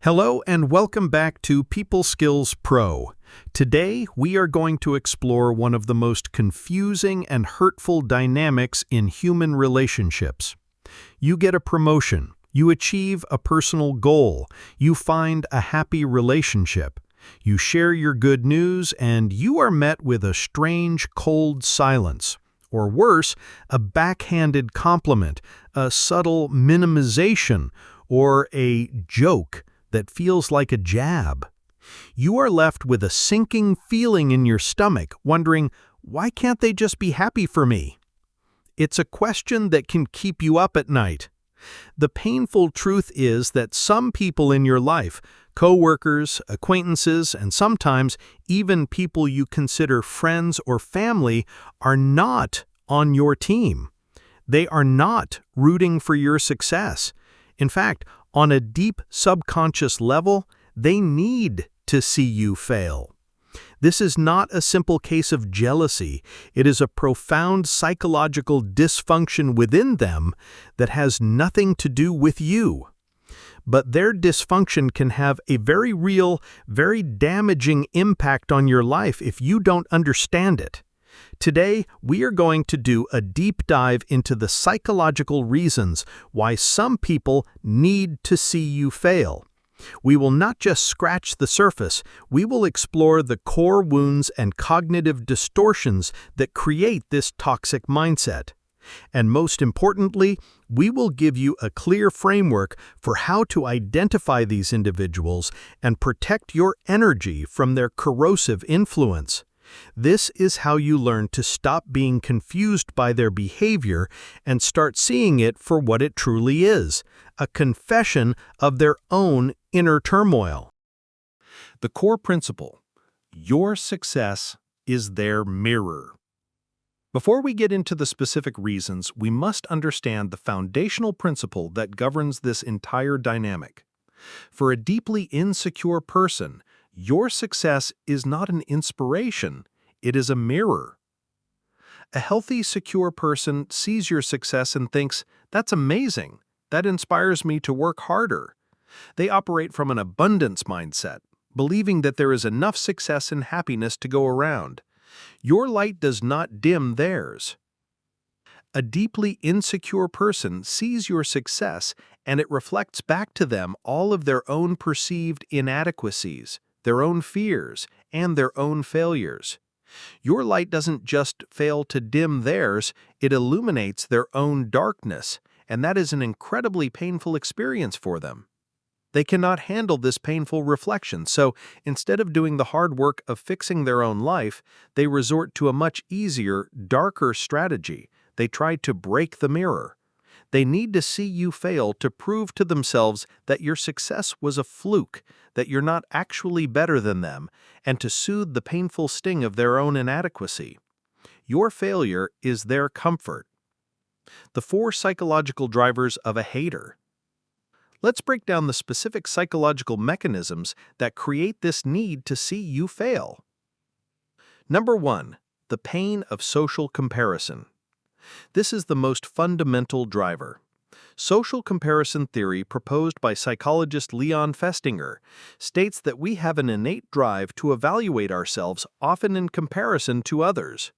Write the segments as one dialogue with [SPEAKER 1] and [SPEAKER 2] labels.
[SPEAKER 1] Hello and welcome back to People Skills Pro. Today, we are going to explore one of the most confusing and hurtful dynamics in human relationships. You get a promotion, you achieve a personal goal, you find a happy relationship, you share your good news, and you are met with a strange, cold silence. Or worse, a backhanded compliment, a subtle minimization, or a joke that feels like a jab. You are left with a sinking feeling in your stomach, wondering, why can't they just be happy for me? It's a question that can keep you up at night. The painful truth is that some people in your life, co-workers, acquaintances, and sometimes even people you consider friends or family, are not on your team. They are not rooting for your success. In fact, on a deep subconscious level, they need to see you fail. This is not a simple case of jealousy. It is a profound psychological dysfunction within them that has nothing to do with you. But their dysfunction can have a very real, very damaging impact on your life if you don't understand it. Today, we are going to do a deep dive into the psychological reasons why some people need to see you fail. We will not just scratch the surface, we will explore the core wounds and cognitive distortions that create this toxic mindset. And most importantly, we will give you a clear framework for how to identify these individuals and protect your energy from their corrosive influence. This is how you learn to stop being confused by their behavior and start seeing it for what it truly is, a confession of their own inner turmoil. The core principle: your success is their mirror. Before we get into the specific reasons, we must understand the foundational principle that governs this entire dynamic. For a deeply insecure person, your success is not an inspiration, it is a mirror. A healthy, secure person sees your success and thinks, "That's amazing. That inspires me to work harder." They operate from an abundance mindset, believing that there is enough success and happiness to go around. Your light does not dim theirs. A deeply insecure person sees your success and it reflects back to them all of their own perceived inadequacies, their own fears, and their own failures. Your light doesn't just fail to dim theirs, it illuminates their own darkness, and that is an incredibly painful experience for them. They cannot handle this painful reflection, so instead of doing the hard work of fixing their own life, they resort to a much easier, darker strategy. They try to break the mirror. They need to see you fail to prove to themselves that your success was a fluke, that you're not actually better than them, and to soothe the painful sting of their own inadequacy. Your failure is their comfort. The 4 psychological drivers of a hater. Let's break down the specific psychological mechanisms that create this need to see you fail. Number 1, the pain of social comparison. This is the most fundamental driver. Social comparison theory, proposed by psychologist Leon Festinger, states that we have an innate drive to evaluate ourselves, often in comparison to others.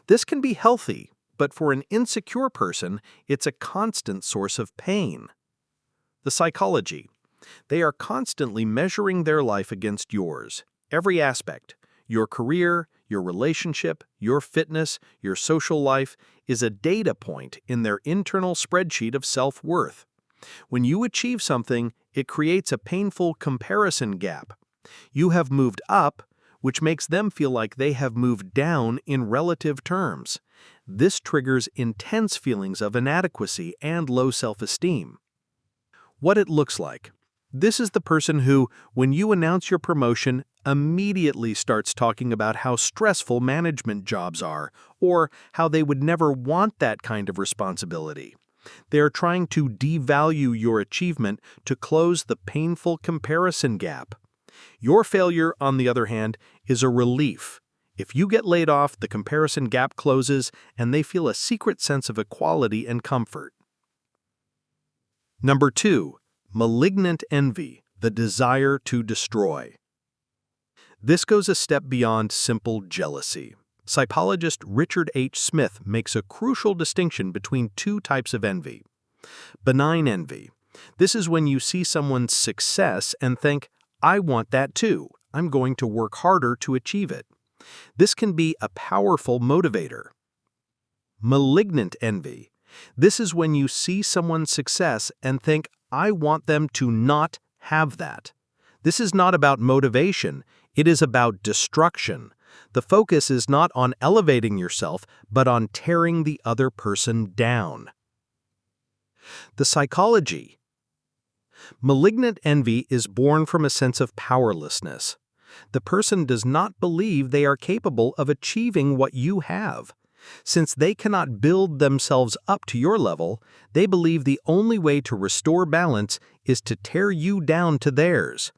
[SPEAKER 1] This can be healthy, but for an insecure person, it's a constant source of pain. The psychology. They are constantly measuring their life against yours, every aspect. Your career, your relationship, your fitness, your social life is a data point in their internal spreadsheet of self-worth. When you achieve something, it creates a painful comparison gap. You have moved up, which makes them feel like they have moved down in relative terms. This triggers intense feelings of inadequacy and low self-esteem. What it looks like. This is the person who, when you announce your promotion, immediately starts talking about how stressful management jobs are, or how they would never want that kind of responsibility. They are trying to devalue your achievement to close the painful comparison gap. Your failure, on the other hand, is a relief. If you get laid off, the comparison gap closes, and they feel a secret sense of equality and comfort. Number 2, Malignant Envy, the desire to destroy. This goes a step beyond simple jealousy. Psychologist Richard H. Smith makes a crucial distinction between two types of envy. Benign envy. This is when you see someone's success and think, I want that too. I'm going to work harder to achieve it. This can be a powerful motivator. Malignant envy. This is when you see someone's success and think, I want them to not have that. This is not about motivation, it is about destruction. The focus is not on elevating yourself, but on tearing the other person down. The psychology. Malignant envy is born from a sense of powerlessness. The person does not believe they are capable of achieving what you have. Since they cannot build themselves up to your level, they believe the only way to restore balance is to tear you down to theirs.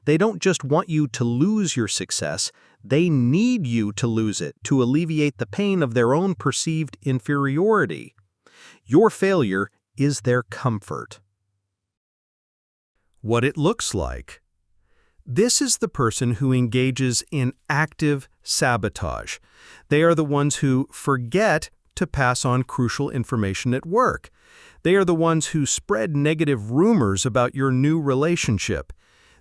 [SPEAKER 1] They don't just want you to lose your success, they need you to lose it to alleviate the pain of their own perceived inferiority. Your failure is their comfort. What it looks like. This is the person who engages in active sabotage. They are the ones who forget to pass on crucial information at work. They are the ones who spread negative rumors about your new relationship.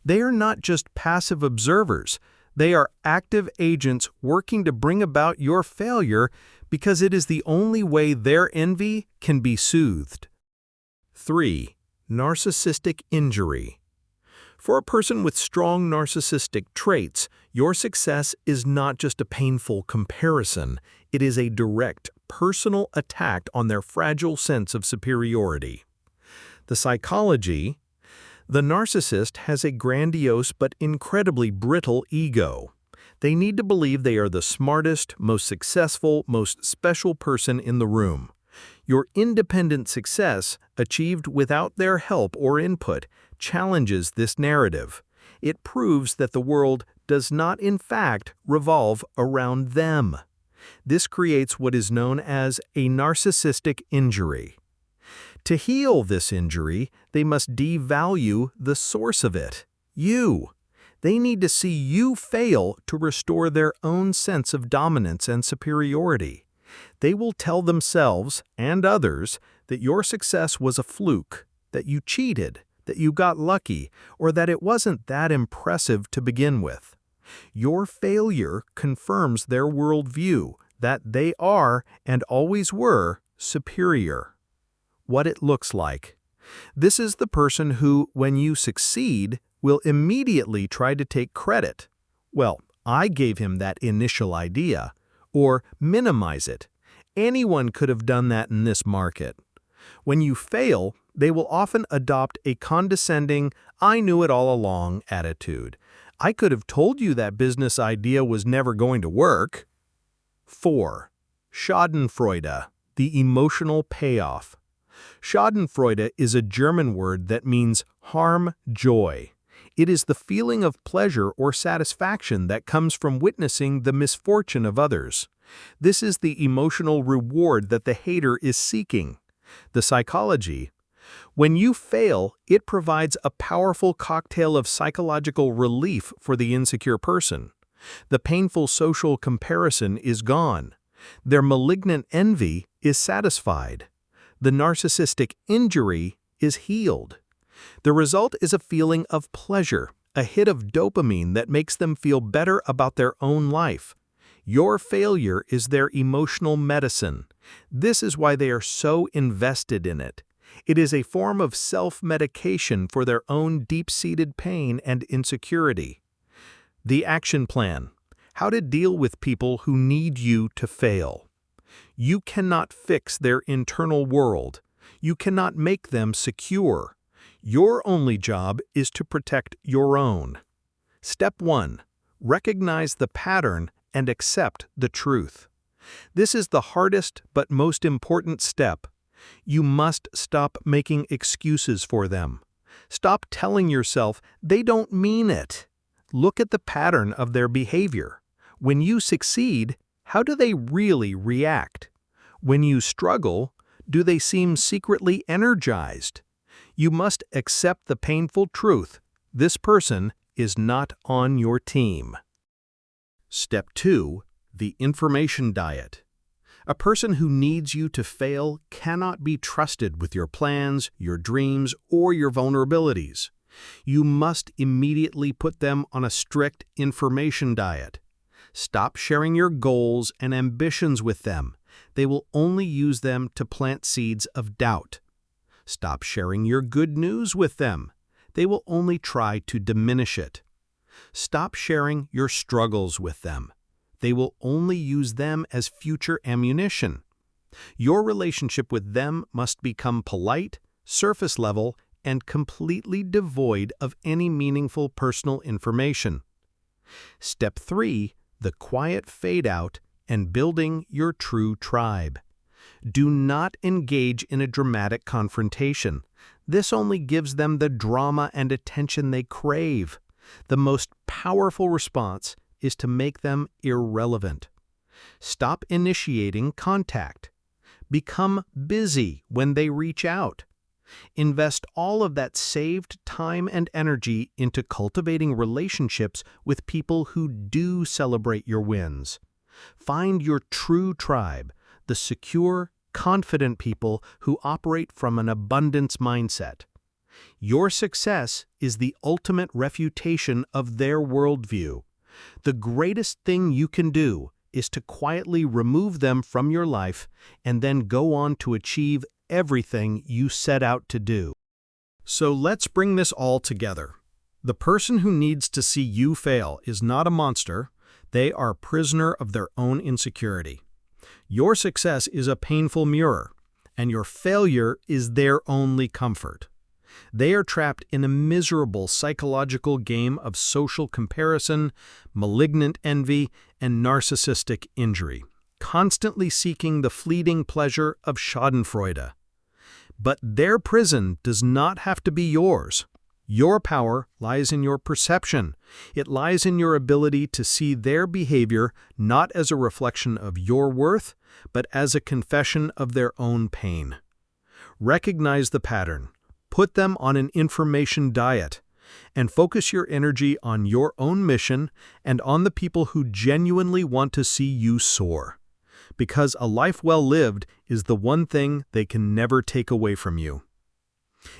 [SPEAKER 1] They are not just passive observers. They are active agents working to bring about your failure because it is the only way their envy can be soothed. 3. Narcissistic injury. For a person with strong narcissistic traits, your success is not just a painful comparison, it is a direct, personal attack on their fragile sense of superiority. The psychology. The narcissist has a grandiose but incredibly brittle ego. They need to believe they are the smartest, most successful, most special person in the room. Your independent success, achieved without their help or input, challenges this narrative. It proves that the world does not in fact revolve around them. This creates what is known as a narcissistic injury. To heal this injury, they must devalue the source of it, you. They need to see you fail to restore their own sense of dominance and superiority. They will tell themselves and others that your success was a fluke, that you cheated, that you got lucky, or that it wasn't that impressive to begin with. Your failure confirms their worldview, that they are, and always were, superior. What it looks like. This is the person who, when you succeed, will immediately try to take credit. Well, I gave him that initial idea. Or minimize it. Anyone could have done that in this market. When you fail, they will often adopt a condescending, I knew it all along attitude. I could have told you that business idea was never going to work. 4. Schadenfreude, the emotional payoff. Schadenfreude is a German word that means harm joy. It is the feeling of pleasure or satisfaction that comes from witnessing the misfortune of others. This is the emotional reward that the hater is seeking. The psychology. When you fail, it provides a powerful cocktail of psychological relief for the insecure person. The painful social comparison is gone. Their malignant envy is satisfied. The narcissistic injury is healed. The result is a feeling of pleasure, a hit of dopamine that makes them feel better about their own life. Your failure is their emotional medicine. This is why they are so invested in it. It is a form of self-medication for their own deep-seated pain and insecurity. The action plan. How to deal with people who need you to fail. You cannot fix their internal world. You cannot make them secure. Your only job is to protect your own. Step 1. Recognize the pattern and accept the truth. This is the hardest but most important step. You must stop making excuses for them. Stop telling yourself they don't mean it. Look at the pattern of their behavior. When you succeed, how do they really react? When you struggle, do they seem secretly energized? You must accept the painful truth. This person is not on your team. Step 2. The information diet. A person who needs you to fail cannot be trusted with your plans, your dreams, or your vulnerabilities. You must immediately put them on a strict information diet. Stop sharing your goals and ambitions with them. They will only use them to plant seeds of doubt. Stop sharing your good news with them. They will only try to diminish it. Stop sharing your struggles with them. They will only use them as future ammunition. Your relationship with them must become polite, surface level, and completely devoid of any meaningful personal information. Step 3. The quiet fade out and building your true tribe. Do not engage in a dramatic confrontation. This only gives them the drama and attention they crave. The most powerful response is to make them irrelevant. Stop initiating contact. Become busy when they reach out. Invest all of that saved time and energy into cultivating relationships with people who do celebrate your wins. Find your true tribe, the secure, confident people who operate from an abundance mindset. Your success is the ultimate refutation of their worldview. The greatest thing you can do is to quietly remove them from your life and then go on to achieve everything you set out to do. So let's bring this all together. The person who needs to see you fail is not a monster. They are a prisoner of their own insecurity. Your success is a painful mirror, and your failure is their only comfort. They are trapped in a miserable psychological game of social comparison, malignant envy, and narcissistic injury, constantly seeking the fleeting pleasure of Schadenfreude. But their prison does not have to be yours. Your power lies in your perception. It lies in your ability to see their behavior not as a reflection of your worth, but as a confession of their own pain. Recognize the pattern. Put them on an information diet, and focus your energy on your own mission and on the people who genuinely want to see you soar. Because a life well lived is the one thing they can never take away from you.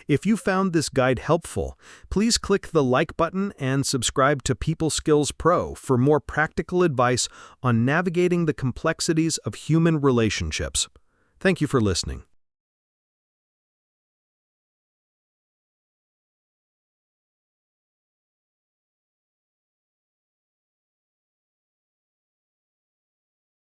[SPEAKER 1] If you found this guide helpful, please click the like button and subscribe to People Skills Pro for more practical advice on navigating the complexities of human relationships. Thank you for listening.